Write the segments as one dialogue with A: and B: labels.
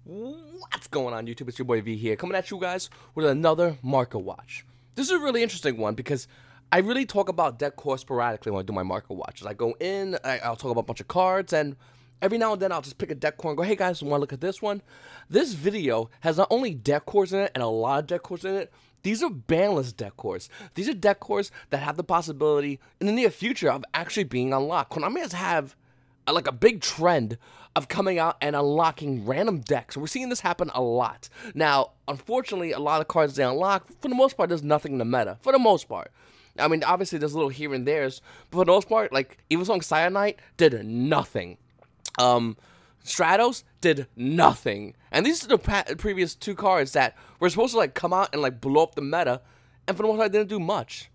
A: What's going on, YouTube? It's your boy V here, coming at you guys with another market watch. This is a really interesting one because I really talk about deck core sporadically when I do my market watches. I go in, I'll talk about a bunch of cards, and every now and then I'll just pick a deck core and go, hey guys, want to look at this one? This video has not only deck cores in it and a lot of deck cores in it, these are banless deck cores. These are deck cores that have the possibility in the near future of actually being unlocked. Konami has like a big trend of coming out and unlocking random decks. We're seeing this happen a lot. Now, unfortunately, a lot of cards they unlock, for the most part, there's nothing in the meta. For the most part. I mean, obviously, there's a little here and there's, but for the most part, like, Evil Cyanide did nothing. Stratos did nothing. And these are the previous two cards that were supposed to, like, come out and, like, blow up the meta, and for the most part, didn't do much.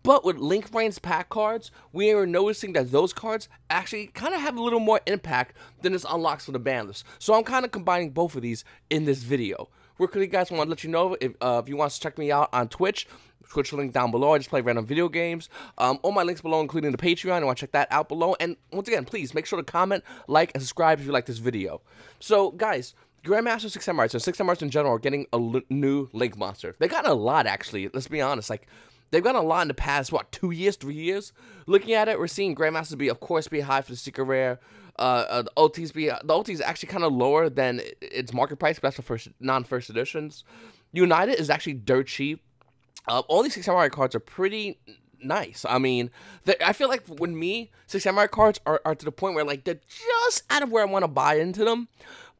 A: But with Link Brain's pack cards, we are noticing that those cards actually kind of have a little more impact than this unlocks for the ban list. So I'm kind of combining both of these in this video. Real quickly, guys, I want to let you know if you want to check me out on Twitch. Twitch link down below. I just play random video games. All my links below, including the Patreon. I want to check that out below. And once again, please make sure to comment, like, and subscribe if you like this video. So, guys, Grandmaster 6 Samurais and 6 Samurais in general are getting a new Link monster. They got a lot, actually. Let's be honest. Like, they've gotten a lot in the past, what, 2 years, 3 years? Looking at it, we're seeing Grandmasters be, of course, be high for the Secret Rare. The OT is actually kind of lower than its market price, but that's for non-first editions. United is actually dirt cheap. All these 6 Samurai cards are pretty nice. I mean, I feel like when 6 Samurai cards are to the point where, like, they're just out of where I want to buy into them,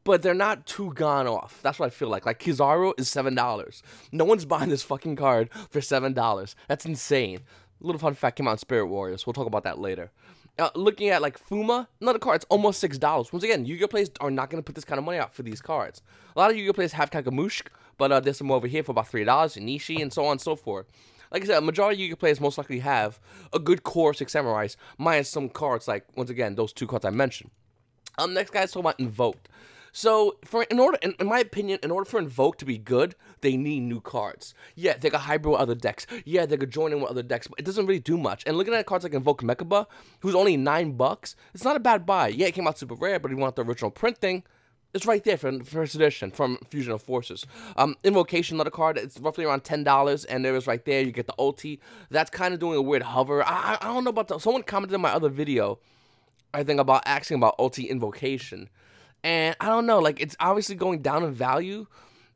A: but they're not too gone off. That's what I feel like. Like, Kizaru is $7. No one's buying this fucking card for $7. That's insane. A little fun fact came out in Spirit Warriors. We'll talk about that later. Looking at, like, Fuma, another card, it's almost $6. Once again, Yu-Gi-Oh! Players are not going to put this kind of money out for these cards. A lot of Yu-Gi-Oh! Players have Kakamushk, but there's some over here for about $3, Inishi, and so on and so forth. Like I said, a majority of Yu-Gi-Oh! Players most likely have a good core of 6 Samurais, minus some cards like, once again, those two cards I mentioned. Next, guys, talk about Invoked. So, in my opinion, in order for Invoked to be good, they need new cards. Yeah, they got hybrid with other decks. Yeah, they could join in with other decks, but it doesn't really do much. And looking at cards like Invoked Mechaba, who's only $9, it's not a bad buy. Yeah, it came out super rare, but if you want the original printing, it's right there for the first edition from Fusion of Forces. Invocation, another card, it's roughly around $10, and there is right there, you get the ulti. That's kind of doing a weird hover. I don't know about that. Someone commented in my other video, I think, about asking about ulti invocation. And I don't know, like, it's obviously going down in value,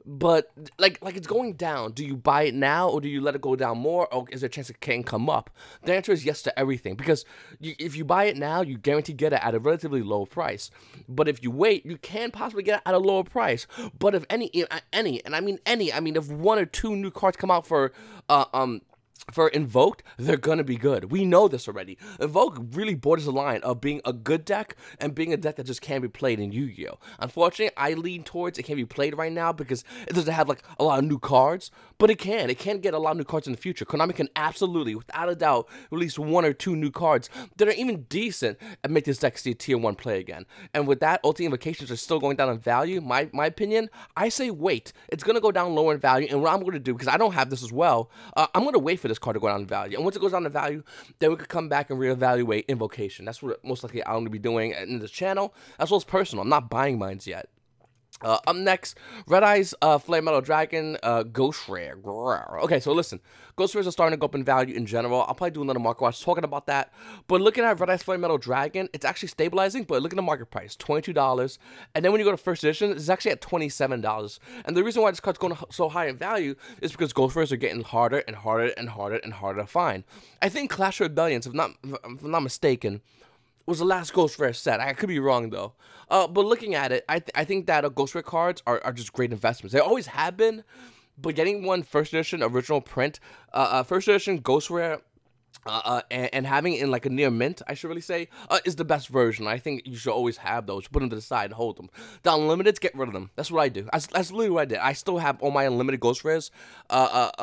A: but, like it's going down. Do you buy it now, or do you let it go down more, or is there a chance it can come up? The answer is yes to everything, because if you buy it now, you guarantee get it at a relatively low price. But if you wait, you can possibly get it at a lower price. But if any, and I mean any, if 1 or 2 new cards come out for Invoked, they're gonna be good. We know this already. Invoked really borders the line of being a good deck and being a deck that just can't be played in Yu-Gi-Oh! Unfortunately, I lean towards it can't be played right now because it doesn't have, like, a lot of new cards, but it can. It can get a lot of new cards in the future. Konami can absolutely, without a doubt, release 1 or 2 new cards that are even decent and make this deck see a tier 1 play again. And with that, ulti invocations are still going down in value. My opinion, I say wait. It's gonna go down lower in value, and what I'm gonna do, because I don't have this as well, I'm gonna wait for this card to go down in value. And once it goes down in value, then we could come back and reevaluate Invocation. That's what most likely I'm going to be doing in this channel, as well as personal. I'm not buying mines yet. Up next, Red Eye's Flame Metal Dragon, Ghost Rare. Okay, so listen, Ghost Rares are starting to go up in value in general. I'll probably do another market watch talking about that. But looking at Red Eye's Flame Metal Dragon, it's actually stabilizing, but look at the market price, $22. And then when you go to first edition, it's actually at $27. And the reason why this card's going so high in value is because Ghost Rares are getting harder and harder and harder and harder to find. I think Clash of Rebellions, if I'm not mistaken, was the last Ghost Rare set. I could be wrong, though. But looking at it, I think that Ghost Rare cards are just great investments. They always have been, but getting one first edition original print, first edition Ghost Rare, and having it in, like, a near mint, I should really say, is the best version. I think you should always have those. Put them to the side and hold them. The unlimiteds, get rid of them. That's what I do. That's literally what I did. I still have all my unlimited Ghost Rares, like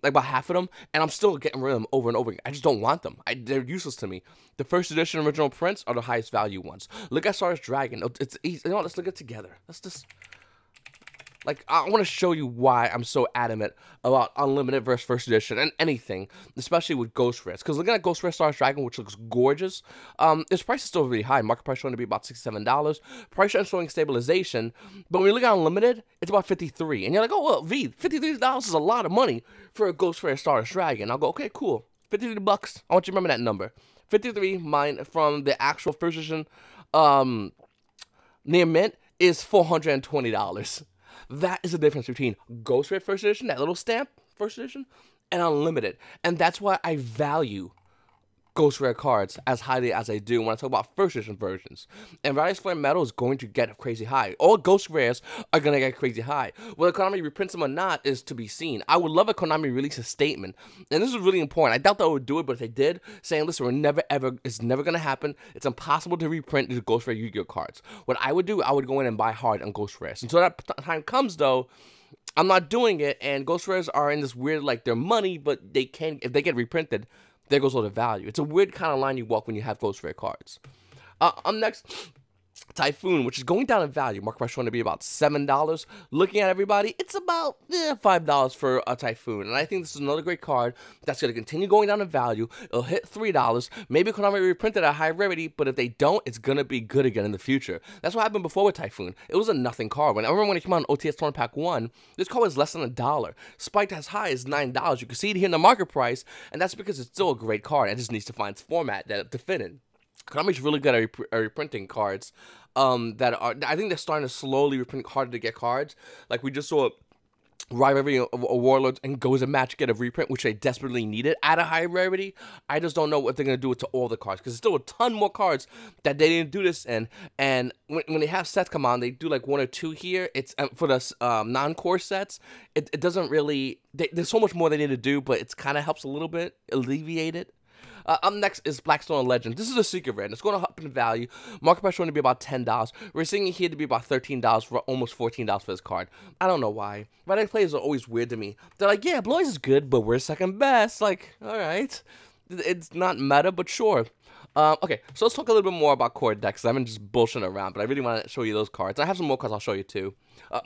A: about half of them, and I'm still getting rid of them over and over again. I just don't want them. They're useless to me. The first edition original prints are the highest value ones. Look at Stardust Dragon. It's easy. You know what? Let's look at it together. Let's just... Like, I want to show you why I'm so adamant about Unlimited versus First Edition and anything, especially with Ghost Rares. Because looking at Ghost Rare Stars Dragon, which looks gorgeous, its price is still really high. Market price showing to be about $67. Price showing stabilization. But when you look at Unlimited, it's about $53. And you're like, oh, well, V, $53 is a lot of money for a Ghost Rare Stars Dragon. I'll go, okay, cool. $53. I want you to remember that number. 53 mine from the actual First Edition near mint is $420. That is the difference between Ghost Rare First Edition, that little stamp First Edition, and Unlimited. And that's why I value Ghost Rare cards as highly as I do when I talk about First Edition versions. And Radius Flame Metal is going to get crazy high. All Ghost Rares are going to get crazy high. Whether Konami reprints them or not is to be seen. I would love if Konami release a statement. And this is really important. I doubt they would do it, but if they did, saying, listen, it's never going to happen. It's impossible to reprint these Ghost Rare Yu-Gi-Oh cards. What I would do, I would go in and buy hard on Ghost Rares. Until that time comes, though, I'm not doing it. And Ghost Rares are in this weird, like, they're money, but they can, if they get reprinted, there goes all the value. It's a weird kind of line you walk when you have Ghost Rare cards. Next, Typhoon, which is going down in value. Market price showing to be about $7. Looking at everybody, it's about $5 for a Typhoon. And I think this is another great card that's going to continue going down in value. It'll hit $3. Maybe Konami reprint it at high rarity, but if they don't, it's going to be good again in the future. That's what happened before with Typhoon. It was a nothing card. I remember when it came out in OTS Tournament Pack 1, this card was less than $1. Spiked as high as $9. You can see it here in the market price, and that's because it's still a great card. It just needs to find its format to fit in. Konami's really good at reprinting cards that are, I think they're starting to slowly reprint harder to get cards. Like we just saw Rivalry Warlords and Goza Match get a reprint, which they desperately needed at a high rarity. I just don't know what they're going to do it to all the cards, because there's still a ton more cards that they didn't do this in. And when they have sets come on, they do like 1 or 2 here. It's for the non-core sets, it doesn't really, there's so much more they need to do, but it kind of helps a little bit alleviate it. Up next is Blackstone Legends. This is a secret rare, and it's going to up in value. Market price going to be about $10. We're seeing it here to be about $13 for almost $14 for this card. I don't know why. Rivalry players are always weird to me. They're like, yeah, Blois is good, but we're second best. Like, all right. It's not meta, but sure. Okay, so let's talk a little bit more about core decks. I've been just bullshitting around, but I really want to show you those cards. I have some more cards I'll show you too.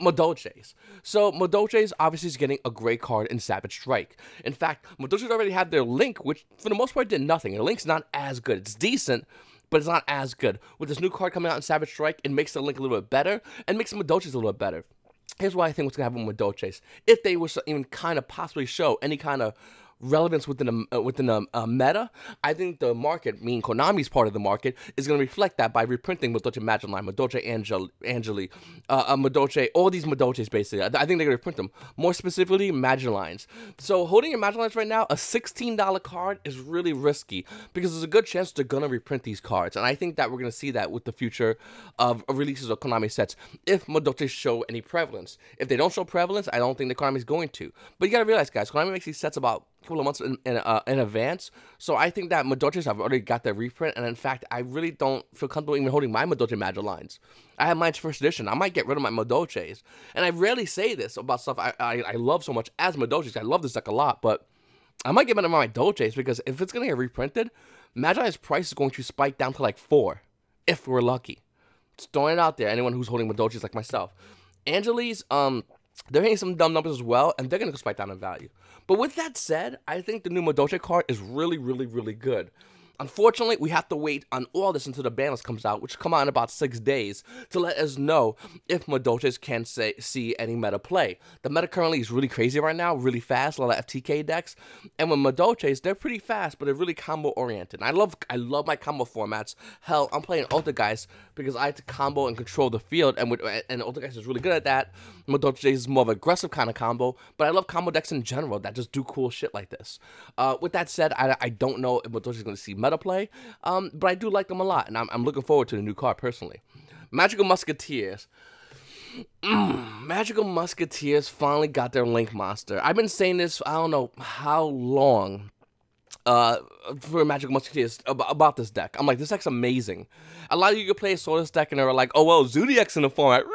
A: Madolches. So Madolches obviously is getting a great card in Savage Strike. In fact, Madolches already have their Link, which for the most part did nothing. Their Link's not as good. It's decent, but it's not as good. With this new card coming out in Savage Strike, it makes the Link a little bit better and makes the Madolches a little bit better. Here's what I think what's going to happen with Madolches. If they were to even kind of possibly show any kind of relevance within a meta, I think the market, meaning Konami's part of the market, is going to reflect that by reprinting Madolche Magellan, Madolche Angeli, Madolche, all these Madolches basically. I think they're going to reprint them. More specifically, Magellines. So holding your Magellines right now, a $16 card is really risky because there's a good chance they're going to reprint these cards. And I think that we're going to see that with the future of releases of Konami sets if Madolches show any prevalence. If they don't show prevalence, I don't think the Konami's going to. But you got to realize, guys, Konami makes these sets about couple of months in advance, so I think that Madolches have already got their reprint, and in fact, I really don't feel comfortable even holding my Madolche Magellines. I have mine's first edition. I might get rid of my Madolches, and I rarely say this about stuff I love so much as Madolches. I love this deck a lot, but I might get rid of my Madolches because if it's gonna get reprinted, Magellines' price is going to spike down to like 4, if we're lucky. Just throwing it out there. Anyone who's holding Madolches like myself, Angeli's, they're hitting some dumb numbers as well, and they're going to go spike down in value. But with that said, I think the new Madolche card is really, really, really good. Unfortunately, we have to wait on all this until the ban list comes out, which come out in about 6 days, to let us know if Madolches can see any meta play. The meta currently is really crazy right now, really fast, a lot of FTK decks. And with Madolches, they're pretty fast, but they're really combo-oriented. I love my combo formats. Hell, I'm playing Ultra Guys because I have to combo and control the field, and Ultra Guys is really good at that. Madolches is more of an aggressive kind of combo, but I love combo decks in general that just do cool shit like this. With that said, I don't know if Madolches is going to see meta play, but I do like them a lot, and I'm looking forward to the new card personally. Magical Musketeers. Magical Musketeers finally got their Link monster. I've been saying this, I don't know how long, for Magical Musketeers about this deck. I'm like, this deck's amazing. A lot of you could play a Solus deck and they're like, oh well, Zoodiac's in the format.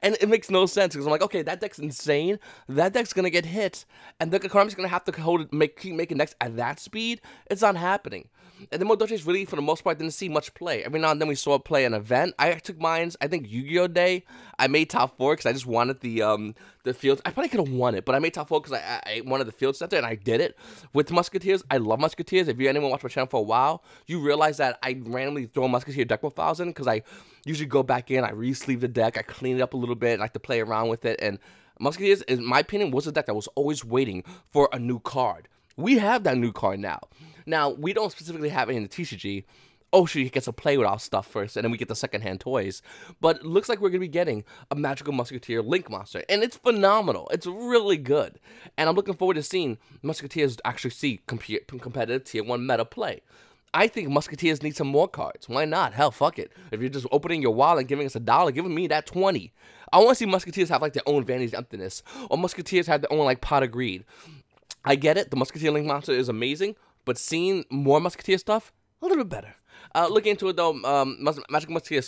A: And it makes no sense because I'm like, okay, that deck's insane. That deck's gonna get hit, and the Konami's gonna have to hold it, keep making decks at that speed. It's not happening. And then Madolche's really, for the most part, didn't see much play. Every now and then we saw it play an event. I took mines, I think YuGiOh Day. I made top 4 because I just wanted the field. I probably could have won it, but I made top 4 because I wanted the field center, and I did it. With Musketeers, I love Musketeers. If anyone watched my channel for a while, you realize that I randomly throw Musketeer deck profiles in because I usually go back in, I re-sleeve the deck, I clean it up a little bit, and I like to play around with it. And Musketeers, in my opinion, was a deck that was always waiting for a new card. We have that new card now. Now, we don't specifically have it in the TCG. Oshi gets to play with our stuff first, and then we get the secondhand toys. But it looks like we're going to be getting a Magical Musketeer Link Monster, and it's phenomenal. It's really good. And I'm looking forward to seeing Musketeers actually see competitive Tier 1 meta play. I think Musketeers need some more cards. Why not? Hell, fuck it. If you're just opening your wallet and giving us $1, giving me that 20. I want to see Musketeers have, like, their own Vanity's Emptiness, or Musketeers have their own, like, Pot of Greed. I get it. The Musketeer Link Monster is amazing, but seeing more Musketeer stuff, a little bit better. Looking into it though, Magical Musketeer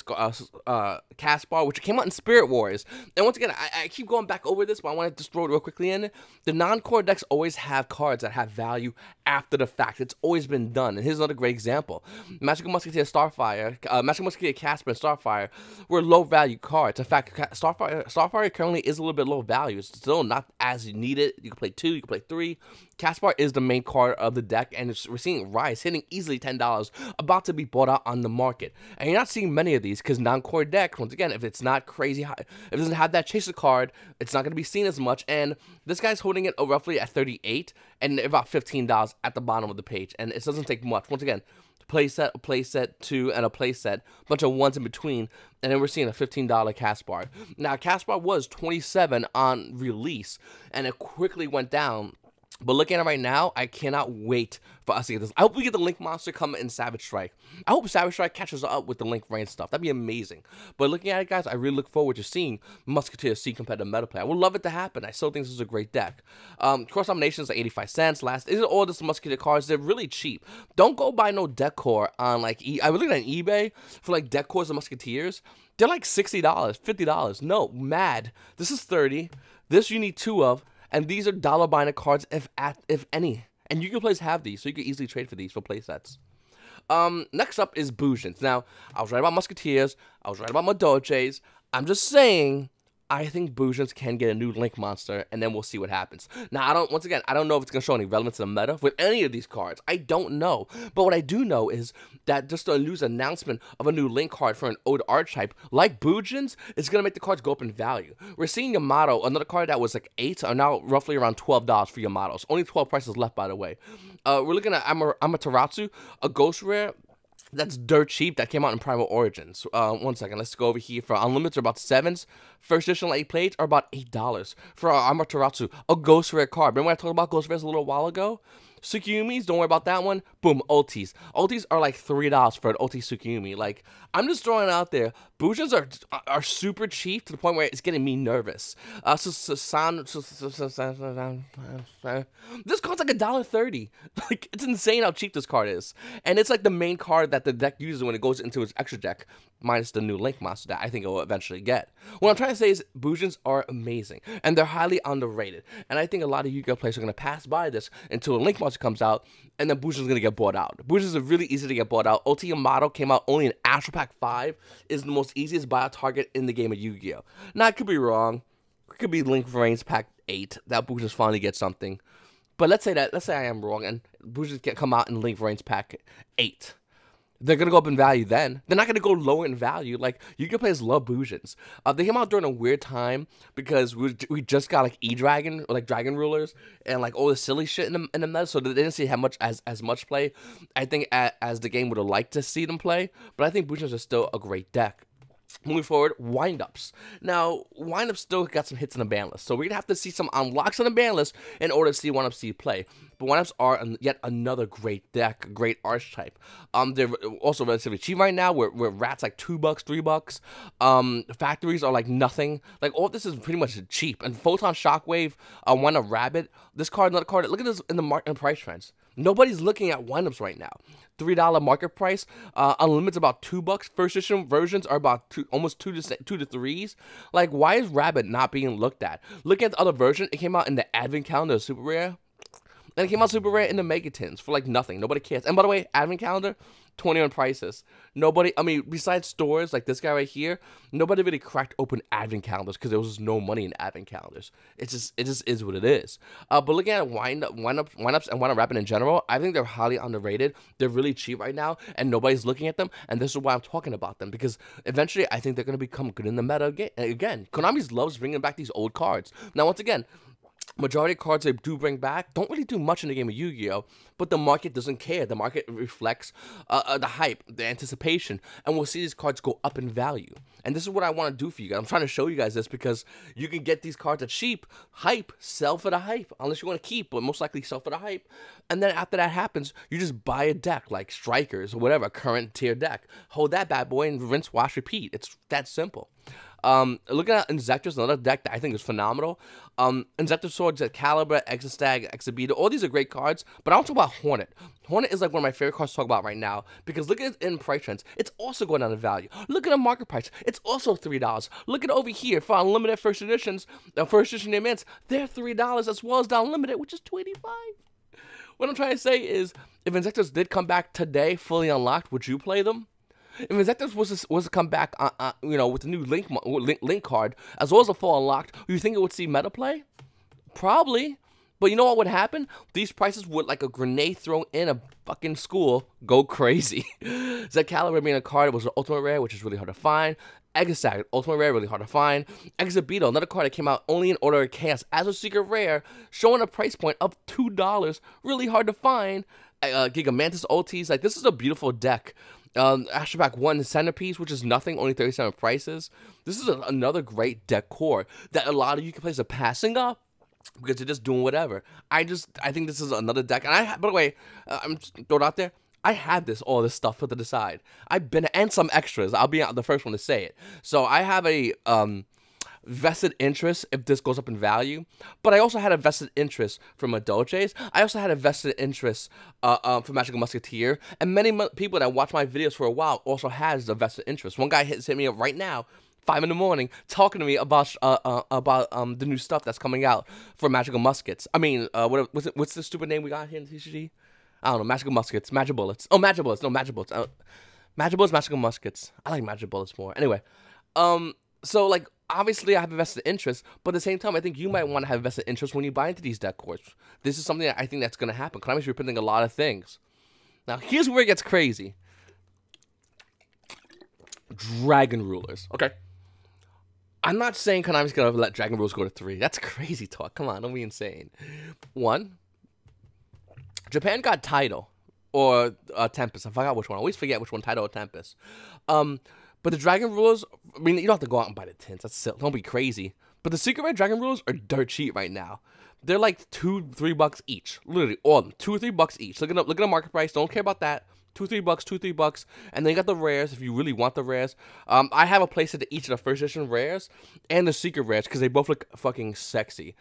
A: Caspar, which came out in Spirit Wars. And once again, I keep going back over this, but I want to just throw it real quickly in. The non-core decks always have cards that have value after the fact. It's always been done. And here's another great example. Magical Musketeer Starfire, Magical Musketeer Caspar and Starfire were low value cards. In fact, Starfire currently is a little bit low value. It's still not as you need it. You can play 2, you can play 3. Caspar is the main card of the deck, and we're seeing Rise hitting easily $10, about to be bought out on the market. And you're not seeing many of these because non-core decks, once again, if it's not crazy high, if it doesn't have that chaser card, it's not going to be seen as much. And this guy's holding it roughly at 38 and about $15 at the bottom of the page. And it doesn't take much. Once again, playset, a playset 2, and a playset, a bunch of ones in between, and then we're seeing a $15 Caspar. Now, Caspar was 27 on release, and it quickly went down. But looking at it right now, I cannot wait for us to get this. I hope we get the Link Monster come in Savage Strike. I hope Savage Strike catches up with the Link Rain stuff. That'd be amazing. But looking at it, guys, I really look forward to seeing Musketeer see competitive meta play. I would love it to happen. I still think this is a great deck. Cross nominations are 85 cents. These are all just Musketeer cards. They're really cheap. Don't go buy no deck core on like I was looking at eBay for like deck cores of Musketeers. They're like $60, $50. No, mad. This is 30. This you need 2 of. And these are dollar binder cards, if any. And YuGiOh players have these, so you can easily trade for these for playsets. Next up is Bujins. Now, I was right about Musketeers. I was right about Madolches. I'm just saying, I think Bujins can get a new Link Monster, and then we'll see what happens. Now, I don't know if it's going to show any relevance to the meta with any of these cards. I don't know. But what I do know is that just a news announcement of a new Link card for an old archetype like Bujins is going to make the cards go up in value. We're seeing Yamato, another card that was like 8, are now roughly around $12 for Yamatos. Only 12 prices left, by the way. We're looking at Amaterasu, a ghost rare that's dirt cheap that came out in Primal Origins. 1 second, let's go over here. For Unlimited, about 7s. First edition late plates are about $8. For Amaterasu, a ghost rare card. Remember when I talked about ghost rares a little while ago? Tsukiyumis, don't worry about that one. Boom, ultis. Ultis are like $3 for an ulti Tsukiyumi. Like, I'm just throwing it out there. Bujins are super cheap to the point where it's getting me nervous. This card's like $1.30. Like, it's insane how cheap this card is. And it's like the main card that the deck uses when it goes into its extra deck, minus the new Link Monster that I think it will eventually get. What I'm trying to say is Bujins are amazing, and they're highly underrated. And I think a lot of YuGiOh players are going to pass by this until a Link Monster comes out, and then Bujins is going to get bought out. Bujins are really easy to get bought out. Ulti Yamato came out only in Astral Pack 5, is the most easiest buyout target in the game of YuGiOh. Now, I could be wrong. It could be Link Reigns Pack 8, that Bujins finally gets something. But let's say I am wrong, and Bujins can come out in Link Reigns Pack 8. They're going to go up in value then. They're not going to go low in value. Like, YuGiOh players love Bujins. They came out during a weird time because we just got, like, E-Dragon, or, like, Dragon Rulers, and, like, all the silly shit in the meta, so they didn't see as much play, I think, as the game would have liked to see them play. But I think Bujins are still a great deck. Moving forward, Wind-ups. Now, Wind-ups still got some hits on the ban list, so we're going to have to see some unlocks on the ban list in order to see Wind-ups see play. But Wind-ups are yet another great deck, great archetype. They're also relatively cheap right now, where Rat's like $2, $3. Factories are like nothing. Like, all of this is pretty much cheap. And Photon Shockwave, Wind-up Rabbit, this card, another card, look at this in the price trends. Nobody's looking at wind-ups right now. $3 market price. Unlimited's about $2. First edition versions are about almost two to threes. Like, why is Rabbit not being looked at? Looking at the other version, it came out in the Advent Calendar Super Rare. And it came out super rare in the Megatins for like nothing. Nobody cares. And by the way, Advent Calendar, 20 on prices. Nobody, I mean, besides stores like this guy right here, nobody really cracked open Advent Calendars because there was just no money in Advent Calendars. It just is what it is. But looking at wind-ups and wind-up wrapping in general, I think they're highly underrated. They're really cheap right now, and nobody's looking at them. And this is why I'm talking about them, because eventually I think they're going to become good in the meta again. Konami loves bringing back these old cards. Now, once again, majority of cards they do bring back don't really do much in the game of Yu-Gi-Oh, but the market doesn't care. The market reflects the hype, the anticipation, and we'll see these cards go up in value. And this is what I want to do for you guys. I'm trying to show you guys this because you can get these cards at cheap, hype, sell for the hype, unless you want to keep, but most likely sell for the hype. And then after that happens, you just buy a deck like Strikers or whatever, a current tier deck. Hold that bad boy and rinse, wash, repeat. It's that simple. Looking at Inzector is another deck that I think is phenomenal. Inzector Swords, Caliber, Exostag, Exhibitor, all these are great cards, but I want to talk about Hornet. Hornet is like one of my favorite cards to talk about right now, because look at it in price trends, it's also going down in value. Look at the market price, it's also $3. Look at over here for unlimited first editions, first edition mints, they're $3 as well as the unlimited, which is $25. What I'm trying to say is, if Inzectors did come back today, fully unlocked, would you play them? If Inzectors was to come back, you know, with the new link card, as well as a full unlocked, do you think it would see meta play? Probably. But you know what would happen? These prices would, like a grenade thrown in a fucking school, go crazy. Caliber being a card, it was an ultimate rare, which is really hard to find. Exostag, ultimate rare, really hard to find. Exhibitor, another card that came out only in Order of Chaos as a secret rare, showing a price point of $2, really hard to find. Gigamantis Ultis, like, this is a beautiful deck. Astropack 1 Centerpiece, which is nothing, only 37 prices. This is another great deck core that a lot of you players are passing up because they're just doing whatever. I think this is another deck, and by the way, I'm just throwing it out there, I had all this stuff put to the side. And some extras. I'll be the first one to say it. So I have a vested interest if this goes up in value, but I also had a vested interest for Madolche's. I also had a vested interest for Magical Musketeer, and many people that watch my videos for a while also has a vested interest. One guy hit me up right now, 5 in the morning, talking to me about the new stuff that's coming out for Magical Muskets. I mean, what's the stupid name we got here in TCG? I don't know, Magical Muskets, Magic Bullets. Oh, Magic Bullets, no, Magic Bullets. Magic Bullets, Magical Muskets. I like Magic Bullets more. Anyway, so, like, obviously I have a vested interest, but at the same time, I think you might want to have a vested interest when you buy into these deck cores. This is something that I think that's going to happen. Konami's reprinting a lot of things. Now, here's where it gets crazy. Dragon Rulers, okay? I'm not saying Konami's going to let Dragon Rulers go to 3. That's crazy talk. Come on, don't be insane. 1, Japan got Tidal, or Tempest. I forgot which one. I always forget which one, Tidal or Tempest. But the Dragon Rulers, I mean, you don't have to go out and buy the tints. That's silly. Don't be crazy. But the Secret Rare Dragon Rulers are dirt cheap right now. They're like $2-3 each. Literally, all of them. $2 or $3 each. Look at the market price. Don't care about that. $2-3, and then you got the rares if you really want the rares. I have a place at each of the first edition rares and the secret rares because they both look fucking sexy.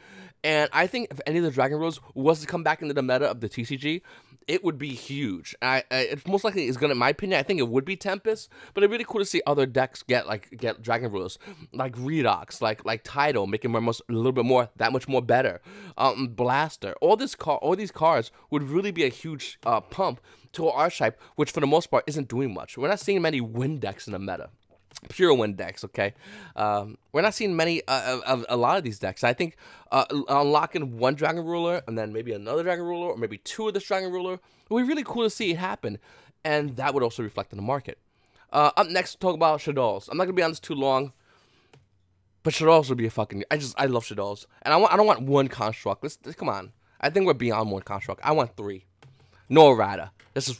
A: And I think if any of the Dragon Rulers was to come back into the meta of the TCG, it would be huge. It most likely is gonna, in my opinion, I think it would be Tempest, but it'd be really cool to see other decks get Dragon Rulers, like Redox, like Tidal, making them a little bit more, that much more better. Blaster, all these cards would really be a huge pump to our archetype, which for the most part isn't doing much. We're not seeing many wind decks in the meta. Pure wind decks, okay? We're not seeing many of a lot of these decks. I think unlocking one Dragon Ruler and then maybe another Dragon Ruler or maybe 2 of this Dragon Ruler would be really cool to see it happen, and that would also reflect in the market. Up next, we'll talk about Shaddolls. I'm not gonna be on this too long, but Shaddolls would be a fucking. I love Shaddolls, and I don't want one construct. Let's come on. I think we're beyond one construct. I want 3. No errata. This is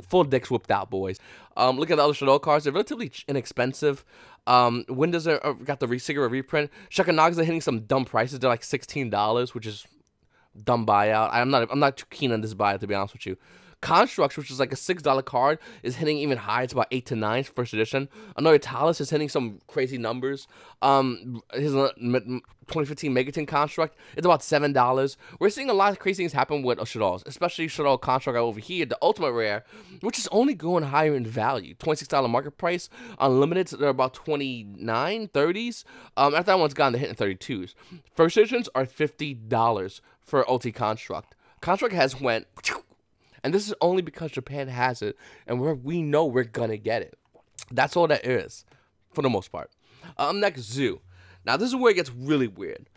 A: full dicks whooped out, boys. Look at the other Shaddoll cards. They're relatively inexpensive. Windows got the secret reprint. Shekanagas are hitting some dumb prices. They're like $16, which is dumb buyout. I'm not too keen on this buyout, to be honest with you. Constructs, which is like a $6 card, is hitting even high. It's about 8 to 9 first edition. Another Talus is hitting some crazy numbers. His 2015 Megaton Construct, it's about $7. We're seeing a lot of crazy things happen with Shaddolls, especially Shaddoll Construct over here, the Ultimate Rare, which is only going higher in value. $26 market price. Unlimited, they're about 29, 30s. After that one's gone, they're hitting 32s. First editions are $50 for OT Construct. Construct has went, and this is only because Japan has it, and we know we're gonna get it. That's all that is, for the most part. Next, Zoo. Now, this is where it gets really weird.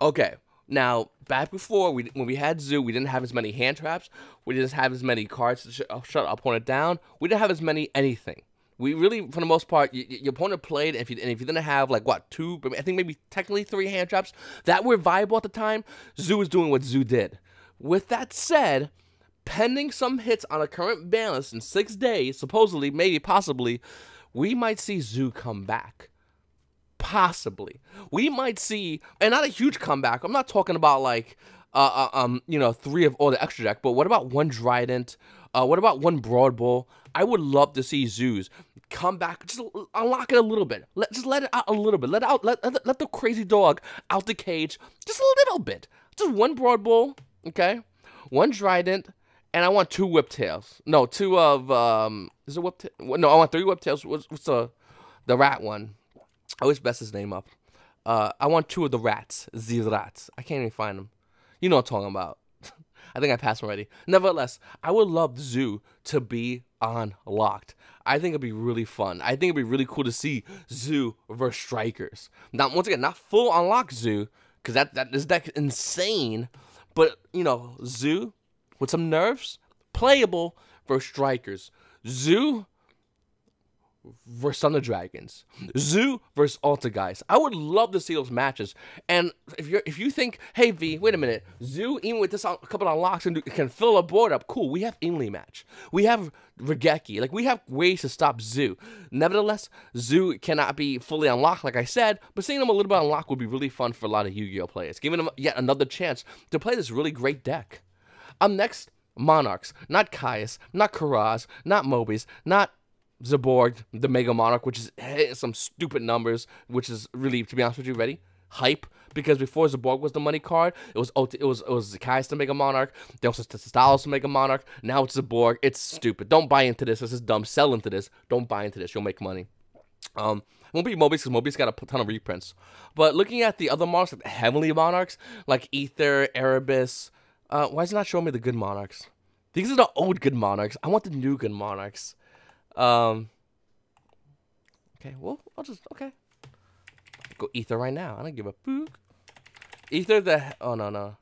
A: Okay, now, back before, when we had Zoo, we didn't have as many hand traps. We didn't have as many cards to shut our opponent down. We didn't have as many anything. We really, for the most part, your opponent played, and if you didn't have, like, what, 2, I think maybe technically 3 hand traps that were viable at the time, Zoo was doing what Zoo did. With that said, pending some hits on a current balance in 6 days, supposedly, maybe, possibly, we might see Zoo come back. Possibly. We might see, and not a huge comeback. I'm not talking about like, 3 of all the extra deck, but what about 1 Trident? What about 1 Broad Bull? I would love to see Zoos come back. Just unlock it a little bit. Just let it out a little bit. Let the crazy dog out the cage just a little bit. Just 1 Broad Bull, okay? 1 Trident, and I want 2 Whiptails. No, 2 of is it Whiptail? No, I want 3 Whiptails. What's the rat one? I always mess his name up. I want 2 of the rats. The rats. I can't even find them. You know what I'm talking about. I think I passed them already. Nevertheless, I would love Zoo to be unlocked. I think it'd be really fun. I think it'd be really cool to see Zoo versus Strikers. Now, once again, not full unlock Zoo, because this deck is insane. But, Zoo with some nerfs, playable versus Strikers. Zoo versus Thunder Dragons, Zoo versus Alta Guys. I would love to see those matches. And if you think, hey V, wait a minute, Zoo even with this couple of unlocks can fill a board up, cool. We have Inley match, we have Regeki, like we have ways to stop Zoo. Nevertheless, Zoo cannot be fully unlocked, like I said, but seeing them a little bit unlocked would be really fun for a lot of Yu-Gi-Oh players, giving them yet another chance to play this really great deck. Next, Monarchs, not Caius, not Karaz, not Mobies, not Zaborg, the Mega Monarch, which is hitting some stupid numbers, which is really, to be honest with you, ready? Hype, because before Zaborg was the money card, it was Caius the Mega Monarch, there was Stalos the Mega Monarch, now it's Zaborg. It's stupid. Don't buy into this. This is dumb. Sell into this. Don't buy into this. You'll make money. Won't be Mobius, because Mobius got a ton of reprints. But looking at the other monarchs, like the Heavenly Monarchs, like Ether, Erebus, why is it not showing me the good monarchs? These are the old good monarchs. I want the new good monarchs. Okay, well, okay. Go Ether right now. I don't give a pook. Ether oh, no.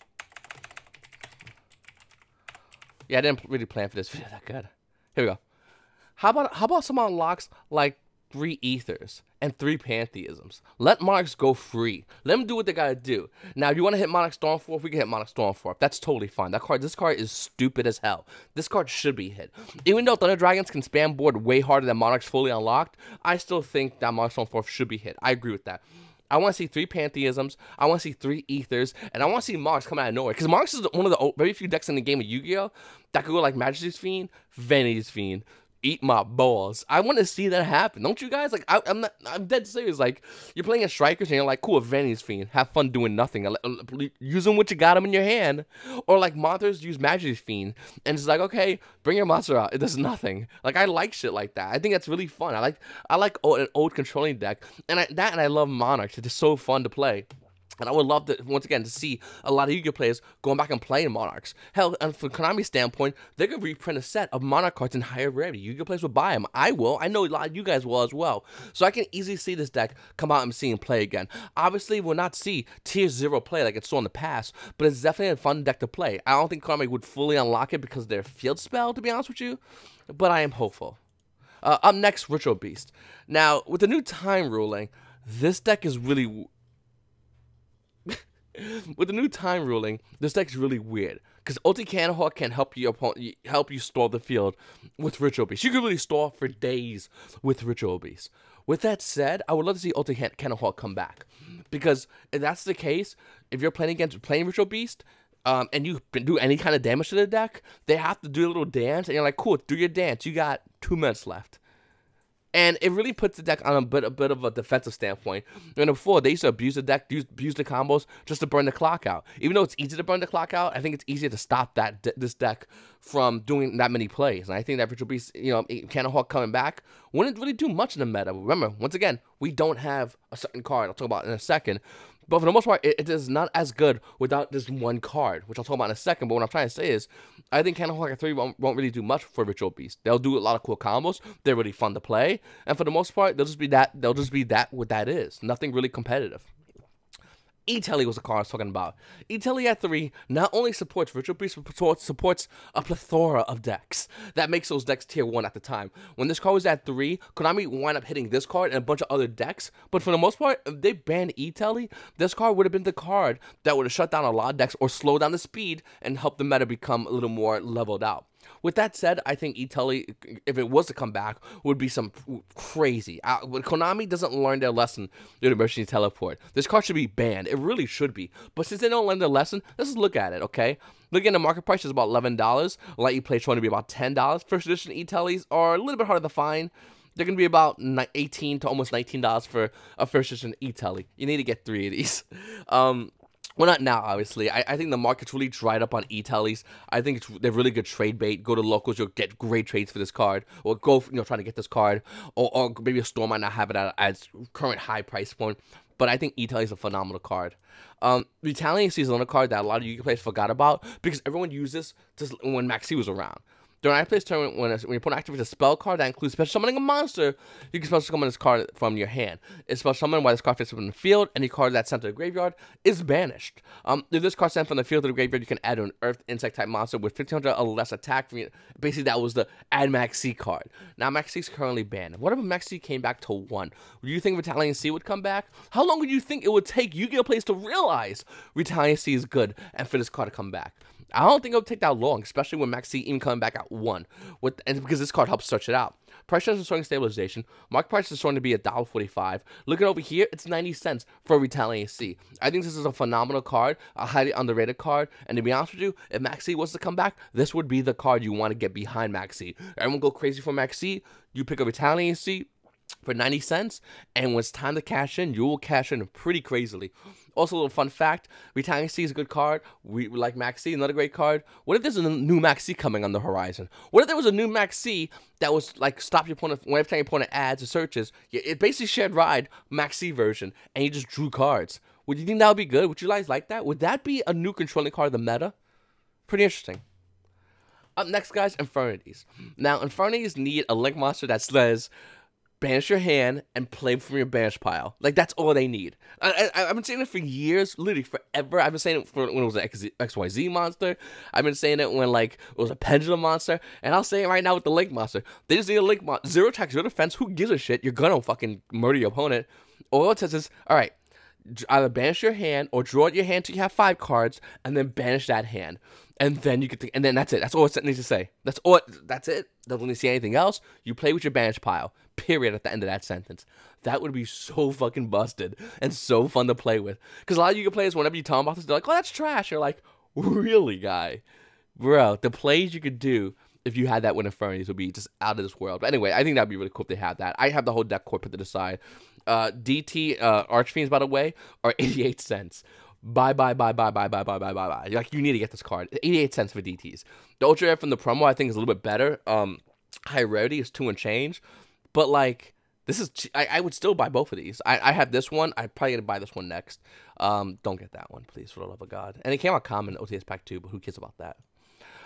A: Yeah, I didn't really plan for this video that good. Here we go. How about some unlocks like 3 Ethers and 3 Pantheisms? Let Monarchs go free. Let them do what they gotta do. Now, if you want to hit Monarch Stormforth, we can hit Monarch Stormforth. That's totally fine. This card is stupid as hell. This card should be hit. Even though Thunder Dragons can spam board way harder than Monarchs fully unlocked, I still think that Monarch Stormforth should be hit. I agree with that. I want to see 3 Pantheisms, I want to see 3 Ethers, and I want to see Monarchs come out of nowhere. Because Monarchs is one of the very few decks in the game of Yu-Gi-Oh! That could go like Majesty's Fiend, Vanity's Fiend, eat my balls. I want to see that happen. Don't you guys? Like, I'm dead serious. Like, you're playing as Strikers and you're like, cool, Vanity's Fiend. Have fun doing nothing. Use them what you got them in your hand. Or like Monsters use Majesty's Fiend. And it's like, okay, bring your monster out. It does nothing. Like, I like shit like that. I think that's really fun. I like an old controlling deck. And I love Monarchs. It's just so fun to play. And I would love to, once again, to see a lot of Yu-Gi-Oh! Players going back and playing Monarchs. Hell, and from Konami's standpoint, they could reprint a set of Monarch cards in higher rarity. Yu-Gi-Oh! Players will buy them. I will. I know a lot of you guys will as well. So I can easily see this deck come out and see him play again. Obviously, we'll not see Tier 0 play like it saw in the past, but it's definitely a fun deck to play. I don't think Konami would fully unlock it because of their field spell, to be honest with you, but I am hopeful. Up next, Ritual Beast. Now, with the new time ruling, this deck is really... With the new time ruling, this deck is really weird because Ulti Cannonhawk can help you stall the field with Ritual Beast. You can really stall for days with Ritual Beast. With that said, I would love to see Ulti Cannonhawk come back because if that's the case, if you're playing Ritual Beast, and you do any kind of damage to the deck, they have to do a little dance, and you're like, cool, do your dance. You got 2 minutes left. And it really puts the deck on a bit of a defensive standpoint. And before, they used to abuse the deck, abuse the combos just to burn the clock out. Even though it's easy to burn the clock out, I think it's easier to stop this deck from doing that many plays. And I think that Virtual Beast, Cannon Hawk coming back wouldn't really do much in the meta. Remember, once again, we don't have a certain card I'll talk about in a second. But for the most part, it is not as good without this one card, which I'll talk about in a second. But what I'm trying to say is, I think Cannon Hawk at 3 won't really do much for Virtual Beast. They'll do a lot of cool combos. They're really fun to play. And for the most part, they'll just be that what that is. Nothing really competitive. E-Tele was the card I was talking about. E-Tele at 3 not only supports Virtual Beast, but supports a plethora of decks. That makes those decks tier 1 at the time. When this card was at 3, Konami wound up hitting this card and a bunch of other decks. But for the most part, if they banned E-Tele, this card would have been the card that would have shut down a lot of decks or slowed down the speed and helped the meta become a little more leveled out. With that said, I think E-Tele, if it was to come back, would be some crazy. When Konami doesn't learn their lesson through the Emergency Teleport, this card should be banned. It really should be. But since they don't learn their lesson, let's just look at it, okay? Looking at the market price is about $11. Light play trying to be about $10. First edition E-Teles are a little bit harder to find. They're going to be about $18 to almost $19 for a first edition E-Tele. You need to get 3 of these. Well, not now, obviously. I think the market's really dried up on E-Teles. I think they're really good trade bait. Go to locals, you'll get great trades for this card. Or go, trying to get this card. Or maybe a store might not have it at its current high price point. But I think E-Tele is a phenomenal card. Retaliating is another card that a lot of Yu-Gi-Oh players forgot about because everyone used this just when Maxi was around. During I Play's turn, when you put an activate a spell card that includes special summoning a monster, you can special summon this card from your hand. It's special summon while this card fits up in the field. Any card that's sent to the graveyard is banished. If this card sent from the field to the graveyard, you can add an Earth Insect type monster with 1500 or less attack. Basically, that was the add Maxi card. Now, Maxi is currently banned. What if Maxi came back to 1? Do you think Retaliating C would come back? How long would you think it would take Yu-Gi-Oh players to realize Retaliating C is good and for this card to come back? I don't think it'll take that long, especially when Maxi even coming back at 1, and because this card helps search it out. Price is showing stabilization. Market price is showing to be $1.45. Looking over here, it's 90 cents for Retaliating C. I think this is a phenomenal card, a highly underrated card, and to be honest with you, if Maxi was to come back, this would be the card you want to get behind Maxi. Everyone go crazy for Maxi. You pick up Retaliating C for 90 cents, and when it's time to cash in, you will cash in pretty crazily. Also, a little fun fact, Retaliating C is a good card. We like Maxi, another great card. What if there's a new Maxi coming on the horizon? What if there was a new Maxi that was like stop your opponent, whenever time your opponent adds or searches, it basically shared ride Maxi version, and you just drew cards. Would you think that would be good? Would you guys like that? Would that be a new controlling card of the meta? Pretty interesting. Up next, guys, Infernities. Now, Infernities need a Link monster that says, banish your hand and play from your banish pile. Like, that's all they need. I've been saying it for years, literally forever. I've been saying it when it was an XYZ monster. I've been saying it when, like, it was a Pendulum monster. And I'll say it right now with the Link monster. They just need a Link monster. 0 attack, 0 defense. Who gives a shit? You're gonna fucking murder your opponent. All it says is, alright, either banish your hand or draw out your hand till you have 5 cards and then banish that hand. And then you could, and then that's it. That's all it needs to say. That's all. That's it. Doesn't need to say anything else. You play with your banish pile. Period. At the end of that sentence. That would be so fucking busted and so fun to play with. Because a lot of Yu-Gi-Oh players, whenever you tell them about this, they're like, "Oh, that's trash." You're like, "Really, guy, bro? The plays you could do if you had that with Infernities would be just out of this world." But anyway, I think that'd be really cool if they had that. I have the whole deck core put to the side. DT Archfiends, by the way, are 88 cents. Bye. Like, you need to get this card. 88 cents for DTs. The Ultra Rare from the promo, I think, is a little bit better. High rarity is 2 and change. But, like, this is... I would still buy both of these. I have this one. I'm probably going to buy this one next. Don't get that one, please, for the love of God. And it came out common in OTS Pack 2, but who cares about that?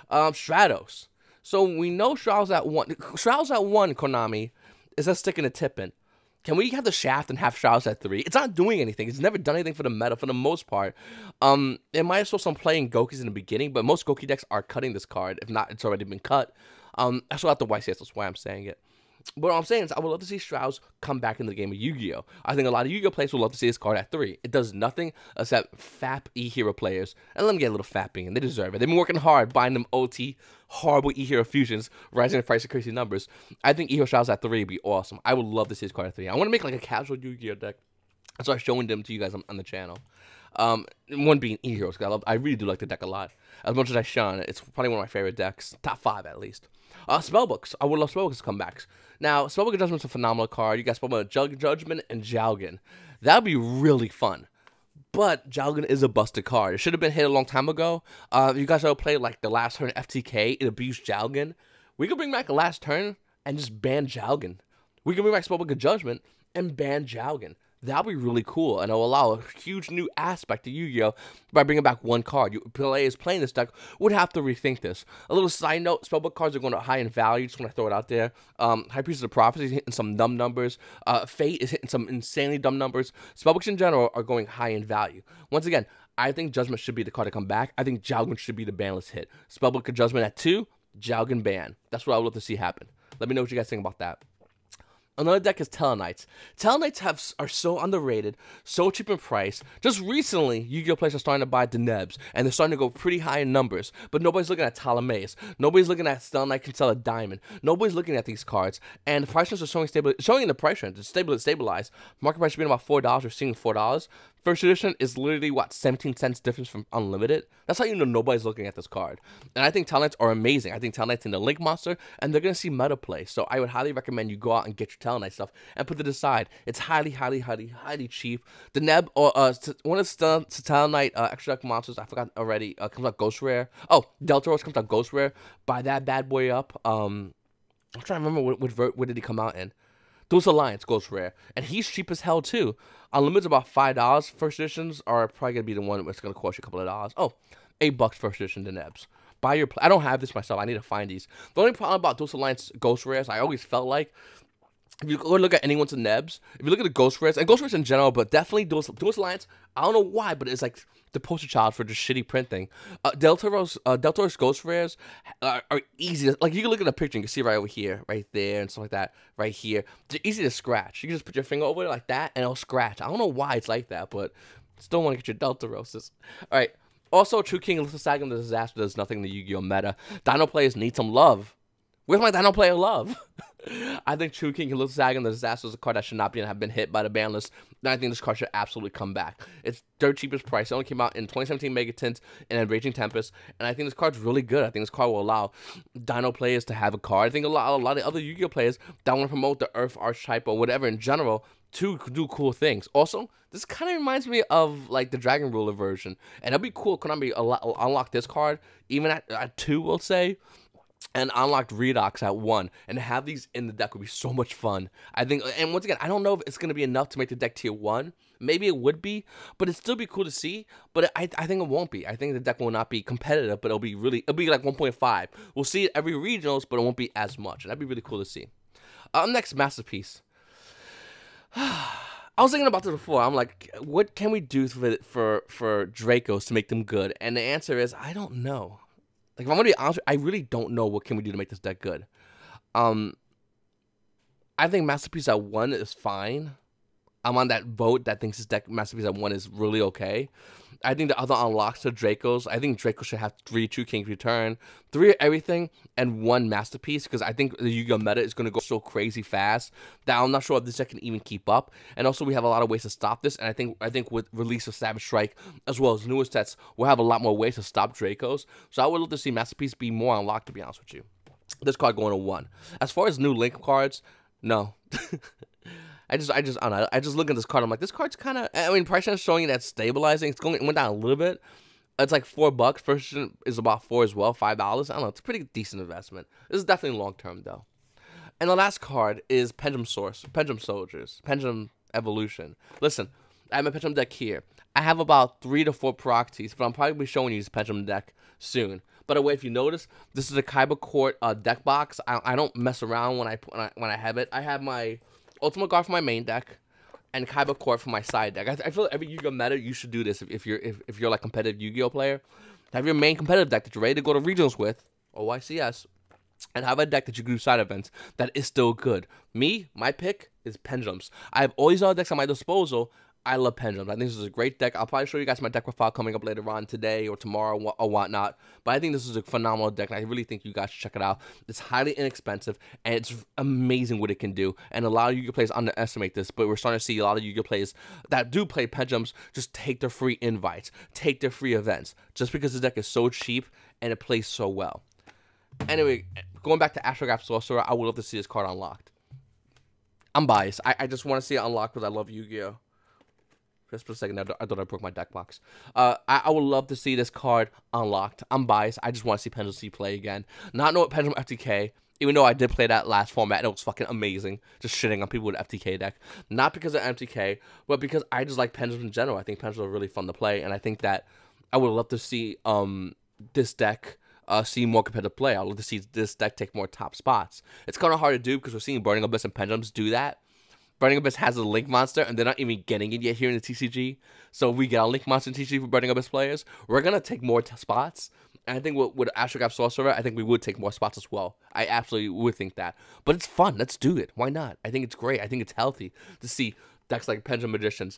A: Stratos. So, we know Stratos at 1. Stratos at 1, Konami, is that sticking a tip in. Can we have the Shaft and have Stratos at 3? It's not doing anything. It's never done anything for the meta for the most part. It might as well some playing Gokis in the beginning, but most Goki decks are cutting this card. If not, it's already been cut. I still have to YCS, that's why I'm saying it. But what I'm saying is I would love to see Stratos come back into the game of Yu-Gi-Oh! I think a lot of Yu-Gi-Oh! Players would love to see this card at 3. It does nothing except FAP E-Hero players. And let them get a little fapping, and they deserve it. They've been working hard buying them OT, horrible E-Hero fusions, rising in price of crazy numbers. I think E-Hero Stratos at 3 would be awesome. I would love to see this card at 3. I want to make like a casual Yu-Gi-Oh! Deck. And start showing them to you guys on the channel. One being E-Heroes, because I really do like the deck a lot. As much as I shun it, it's probably one of my favorite decks, top 5 at least. Spellbooks, I would love Spellbooks comebacks. Now, Spellbook and Judgment's a phenomenal card. You got Spellbook Judgment and Jalgan. That'd be really fun. But Jalgan is a busted card. It should have been hit a long time ago. You guys ever played like the last turn FTK, it abused Jalgan. We could bring back a last turn and just ban Jalgan. We can bring back Spellbook of Judgment and ban Jalgan. That'll be really cool, and it'll allow a huge new aspect to Yu-Gi-Oh! By bringing back one card. Players playing this deck would have to rethink this. A little side note, Spellbook cards are going to high in value, just want to throw it out there. High Priestess of Prophecy is hitting some dumb numbers. Fate is hitting some insanely dumb numbers. Spellbooks in general are going high in value. Once again, I think Judgment should be the card to come back. I think Jalgan should be the banless hit. Spellbook of Judgment at 2, Jalgan ban. That's what I would love to see happen. Let me know what you guys think about that. Another deck is Tellarknights. Tellarknights are so underrated, so cheap in price. Just recently, Yu-Gi-Oh! Players are starting to buy the Nebs, and they're starting to go pretty high in numbers. But nobody's looking at Ptolemais. Nobody's looking at Stellar can sell a diamond. Nobody's looking at these cards, and the price trends are showing in the price trend. It's stabilized. Market price should be about $4. We're seeing $4. First edition is literally, what, 17 cents difference from Unlimited? That's how you know nobody's looking at this card. And I think Tellarknights are amazing. I think Tellarknights in the Link Monster, and they're going to see meta play. So I would highly recommend you go out and get your Tellarknight stuff and put it aside. It's highly cheap. The Neb, or one of the Tellarknight extra deck monsters, I forgot already, comes out Ghost Rare. Oh, Delta Rose comes out Ghost Rare. Buy that bad boy up. I'm trying to remember what did he come out in. Duelist Alliance goes rare, and he's cheap as hell too. Unlimited's about $5. First editions are probably gonna be the one that's gonna cost you a couple of dollars. Oh, $8 first edition, the Nebs. Buy your. I don't have this myself. I need to find these. The only problem about Duelist Alliance Ghost Rares, I always felt like, if you go look at anyone's Nebs, if you look at the Ghost Rares, and Ghost Rares in general, but definitely Duelist Alliance, I don't know why, but it's like the poster child for just shitty printing. Delta Rose Ghost Rares are easy. Like, you can look at a picture and you can see right over here, right there, and stuff like that, right here. They're easy to scratch. You can just put your finger over it like that, and it'll scratch. I don't know why it's like that, but still want to get your Delta Roses. All right. Also, True King and Saga and the Disaster does nothing in the Yu-Gi-Oh! Meta. Dino players need some love. Where's my Dino player love? I think True King and Saga and the Disaster is a card that should not have been hit by the ban list. And I think this card should absolutely come back. It's dirt cheapest price. It only came out in 2017 Megatint and then Raging Tempest. And I think this card's really good. I think this card will allow Dino players to have a card. I think a lot of other Yu-Gi-Oh! Players that want to promote the Earth archetype or whatever in general to do cool things. Also, this kind of reminds me of like the Dragon Ruler version. And it'd be cool. Konami unlock this card even at 2, we'll say, and unlocked Redox at 1, and have these in the deck would be so much fun. I think, and once again, I don't know if it's going to be enough to make the deck tier 1. Maybe it would be, but it'd still be cool to see. But I think it won't be. I think the deck will not be competitive, but it'll be like 1.5. We'll see it every regionals, but it won't be as much. And that'd be really cool to see. Next, Masterpiece. I was thinking about this before. I'm like, what can we do for Dracos to make them good? And the answer is, I don't know. Like, if I'm gonna be honest, I really don't know what can we do to make this deck good. I think Masterpiece at 1 is fine. I'm on that vote that thinks this deck Masterpiece at 1 is really okay. I think the other unlocks to Dracos. I think Draco should have 3 True King's Return, 3 everything, and 1 Masterpiece, because I think the Yu-Gi-Oh! Meta is gonna go so crazy fast that I'm not sure if this deck can even keep up. And also, we have a lot of ways to stop this. And I think with release of Savage Strike as well as newest sets, we'll have a lot more ways to stop Dracos. So I would love to see Masterpiece be more unlocked, to be honest with you. This card going to 1. As far as new Link cards, no. I don't know. I just look at this card. I'm like, this card's kind of. I mean, price is showing that stabilizing. It went down a little bit. It's like $4. First is about 4 as well, $5. I don't know. It's a pretty decent investment. This is definitely long term though. And the last card is Pendulum Soldiers, Pendulum Evolution. Listen, I have my Pendulum deck here. I have about 3 to 4 Proxies, but I'm probably gonna be showing you this Pendulum deck soon. By the way, if you notice, this is a Kaiba Court deck box. I don't mess around when I have it. I have my Ultimate Guard for my main deck, and Kaiba Court for my side deck. I feel like every Yu-Gi-Oh! Meta, you should do this if you're like competitive Yu-Gi-Oh! Player. Have your main competitive deck that you're ready to go to regionals with, OYCS, and have a deck that you can do side events that is still good. My pick is Pendulums. I have all these other decks at my disposal. I love Pendulum. I think this is a great deck. I'll probably show you guys my deck profile coming up later on today or tomorrow or whatnot. But I think this is a phenomenal deck, and I really think you guys should check it out. It's highly inexpensive, and it's amazing what it can do. And a lot of Yu-Gi-Oh players underestimate this, but we're starting to see a lot of Yu-Gi-Oh players that do play Pendulums just take their free invites, take their free events, just because the deck is so cheap and it plays so well. Anyway, going back to Astrograph Sorcerer, I would love to see this card unlocked. I'm biased. I just want to see it unlocked because I love Yu-Gi-Oh. Just for a second, I thought I broke my deck box. I would love to see this card unlocked. I'm biased. I just want to see Pendulum C play again. Not know Pendulum FTK, even though I did play that last format and it was fucking amazing. Just shitting on people with FTK deck. Not because of MTK, but because I just like Pendulum in general. I think Pendulum are really fun to play, and I think that I would love to see this deck see more competitive play. I'd love to see this deck take more top spots. It's kind of hard to do because we're seeing Burning Abyss and Pendulums do that. Burning Abyss has a Link Monster, and they're not even getting it yet here in the TCG. So if we get a Link Monster in TCG for Burning Abyss players, we're going to take more spots. And I think with Astrograph Sorcerer, I think we would take more spots as well. I absolutely would think that. But it's fun. Let's do it. Why not? I think it's great. I think it's healthy to see decks like Pendulum Magicians.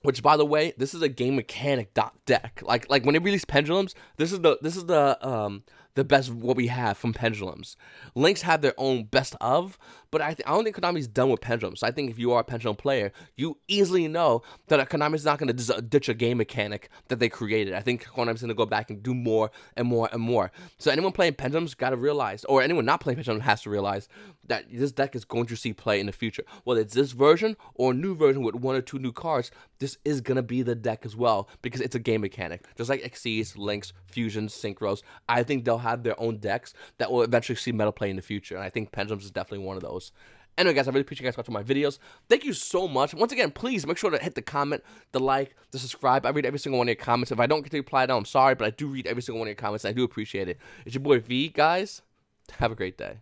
A: Which, by the way, this is a game mechanic deck. Like when they release Pendulums, this is the best what we have from Pendulums. Links have their own best of, but I don't think Konami's done with Pendulums. So I think if you are a Pendulum player, you easily know that Konami's not going to ditch a game mechanic that they created. I think Konami's going to go back and do more and more and more. So anyone playing Pendulums got to realize, or anyone not playing Pendulums has to realize, that this deck is going to see play in the future. Whether it's this version or a new version with 1 or 2 new cards, this is going to be the deck as well, because it's a game mechanic. Just like Xyz, Links, Fusions, Synchros, I think they'll have their own decks that will eventually see meta play in the future, and I think Pendulums is definitely one of those. Anyway, guys, I really appreciate you guys watching my videos. Thank you so much. Once again, please make sure to hit the comment, the like, the subscribe. I read every single one of your comments. If I don't get to reply now, I'm sorry, but I do read every single one of your comments, and I do appreciate it. It's your boy V, guys. Have a great day.